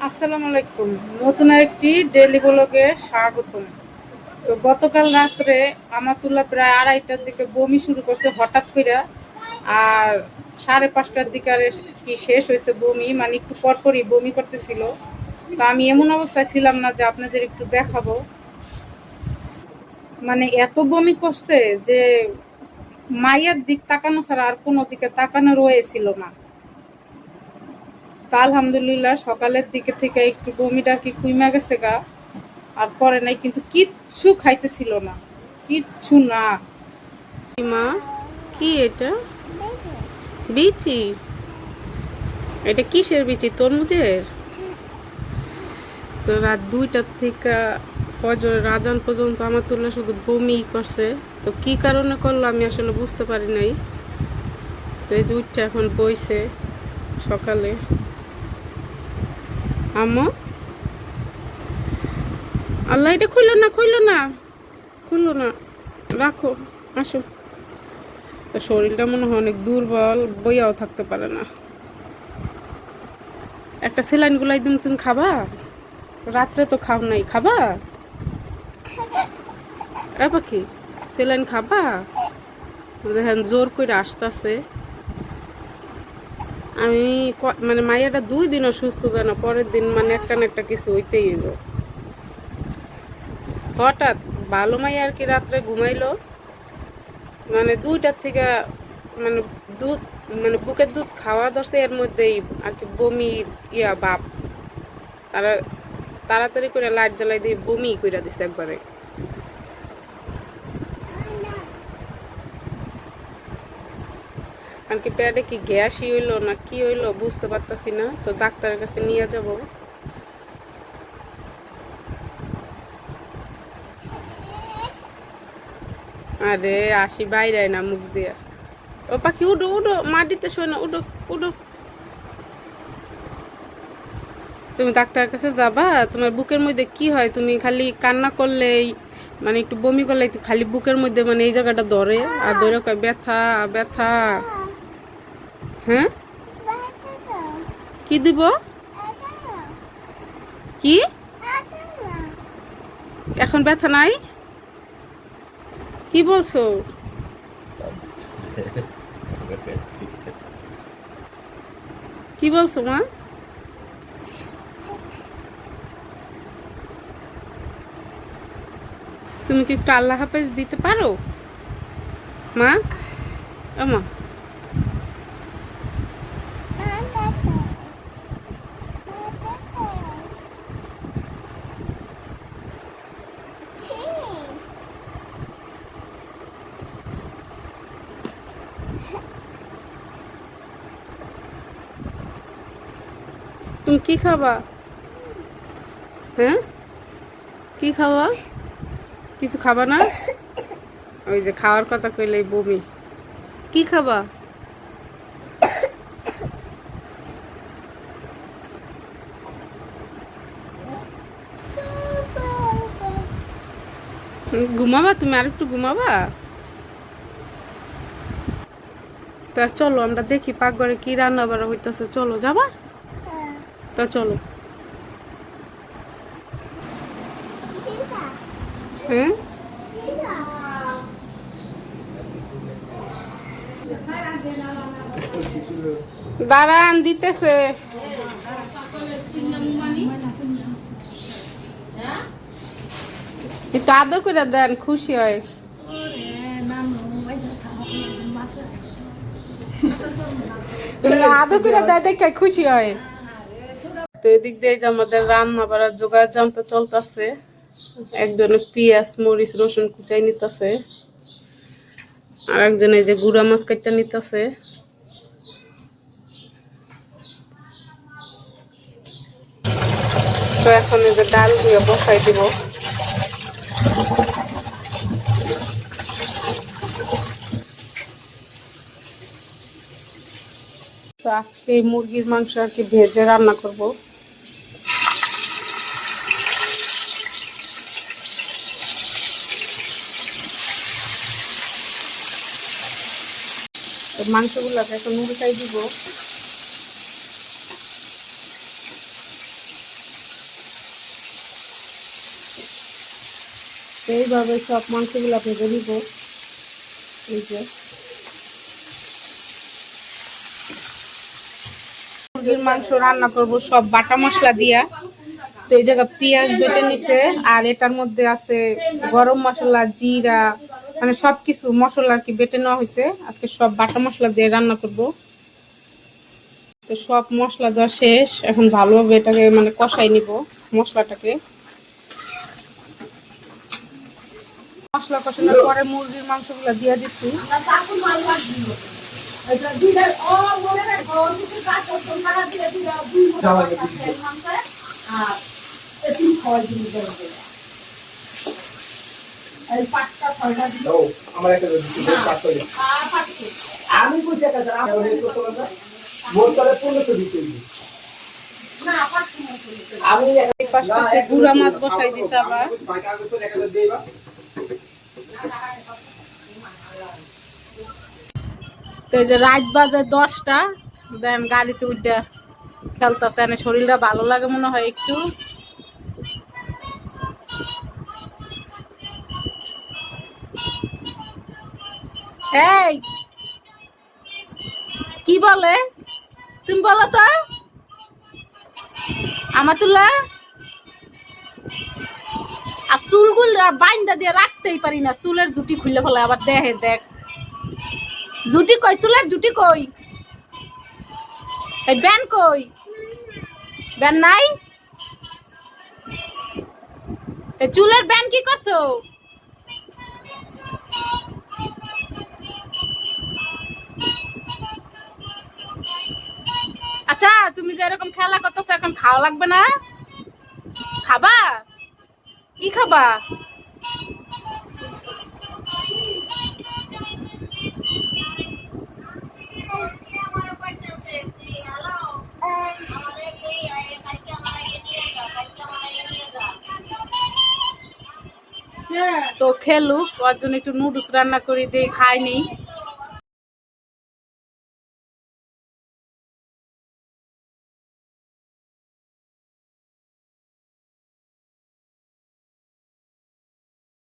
আসসালামু আলাইকুম। নতুন একটি ডেইলি ব্লগে স্বাগতম। তো গতকাল রাত্রে আমাতুল্লাহ প্রায় 2:30টার দিকে বমি শুরু করছে হঠাৎ করে। আর 5:30টার দিকে আর কি শেষ হয়েছে বমি, মানে একটু পরপরই বমি করতেছিল। তো আমি এমন অবস্থায় ছিলাম না যে আপনাদের একটু দেখাবো। মানে এত বমি করছে যে মায়ের দিক তাকানো ছাড়া আর কোনো দিকে তাকানো রয়েছিল না। তা আলহামদুলিল্লাহ সকালের দিকে থেকে একটু বমিটা কি কুইমা গেছে গা, আর পরে নাই, কিন্তু কিচ্ছু খাইতেছিল না, কিচ্ছু না। মা, কি এটা? বিচি? এটা কিসের বিচি? তরমুজের? তো রাত 2টার থেকে ফজরের আজান পর্যন্ত আমার তুল্লা শুধু বমি করছে। তো কি কারণে করলো আমি আসলে বুঝতে পারি নাই। তো এই যে উঠটা এখন বইছে সকালে। আম্মু, আল্লাহ, এটা খুললো না, খুললো না, খুললো না, রাখো, আসো। তো শরীরটা মনে হয় অনেক দুর্বল, বইয়াও থাকতে পারে না। একটা স্যালাইন গুলাই দিন, তুমি খাবা? রাত্রে তো খাও নাই, খাবা? এ পাখি, স্যালাইন খাবা? দেখেন জোর করে আসতেছে। আমি মানে মাইয়াটা 2 দিনও সুস্থ যায় না, পরের দিন মানে একটা না একটা কিছু হইতেই এলো। হঠাৎ ভালো মাইয়া আর কি রাত্রে ঘুমাইলো, মানে 2টার থেকে মানে দুধ, মানে বুকের দুধ খাওয়া ধরছে, এর মধ্যেই আর কি বমি বাপ। তারা তাড়াতাড়ি করে লাইট জ্বালাই দিয়ে বমি কইরা দিছে একবারে। আর কি পেটে কি গ্যাসই হইলো না কি হইলো বুঝতে পারতাছি না। তো ডাক্তারের কাছে নিয়ে যাব। আরে আসি বাইরে না মুখ দিয়ে। ও পাখি উডো উডো, মাটিতে শোয় না, উডো উডো। তুমি ডাক্তারের কাছে যাবা? তোমার বুকের মধ্যে কি হয়? তুমি খালি কান্না করলেই, মানে একটু বমি করলে খালি বুকের মধ্যে মানে এই জায়গাটা ধরে, আর ধরে কয় ব্যথা ব্যথা। হ্যাঁ, কি দিব? কি? এখন ব্যথা নাই? কি বলছো? কি বলছো মা? তুমি কি একটু আল্লাহ হাফেজ দিতে পারো মা? ও মা, তুমি কি খাবা? হ্যাঁ, কি খাওয়া? কিছু খাবা না? ওই যে খাওয়ার কথা কইলেই বমি। কি খাবা? ঘুমাবা? তুমি আর একটু ঘুমাবা? তা চলো আমরা দেখি পাকঘরে কি রান্না বাড়া হইতেছে। চলো, যাবা? তা চলো। হ্যাঁ, দাঁড়ান, দিতেছে। একটু আদর করে দেন, খুশি হয়। আদর করে দেয় দেখে খুশি হয়। তো এদিক দিয়ে যে আমাদের রান্না বাড়ার জোগাড় যন্ত্র চলতেছে। একজনে পেঁয়াজ মরিচ রসুন কুচাই নিতেছে, আর একজনে যে গুড়া মাছ কাটটা নিতেছে। তো এখন এই যে ডাল দিয়ে বসাই দিব। তো আজকে মুরগির মাংস আর কি ভেজে রান্না করব। তো মাংসগুলোকে এখন উল্টাই দিব। এইভাবে সব মাংসগুলো আপনাকে নিব। এই যে মুরগির মাংস রান্না করব সব বাটা মশলা দিয়া। তো এই জায়গা পেঁয়াজ বেটে নিছে, আর এটার মধ্যে আছে গরম মশলা, জিরা, মানে সবকিছু মশলা আর কি বেটে নেওয়া হয়েছে। আজকে সব বাটা মশলা দিয়ে রান্না করব। তো সব মশলা দেওয়া শেষ, এখন ভালোভাবে এটাকে মানে কষাই নিব মশলাটাকে। মশলা কষানোর পরে মুরগির মাংসগুলো দিয়ে দিচ্ছি। গুড়া মাছ বসাই দিছে আবার। তো এই যে রাত বাজে 10টা, দেখেন গাড়িতে উঠে খেলতেছে, শরীরটা ভালো লাগে মনে হয় একটু। এই কি বলে, তুমি বলো তো আমাতুল্লাহ। আর চুলগুলো বাইন্দা দিয়ে রাখতেই পারি না, চুলের জুটি খুলে ফেলে আবার। দেখে দেখ জুটি কই, চুলের জুটি কই, এই ব্যান কই, ব্যান নাই, এই চুলের ব্যান কি করছো? আচ্ছা তুমি যে এরকম খেলা করতেছো, এখন খাওয়া লাগবে না? খাবা কি খাবা? তো খেলুক, ওর জন্য একটু নুডলস রান্না করে দিয়ে খাই নেই।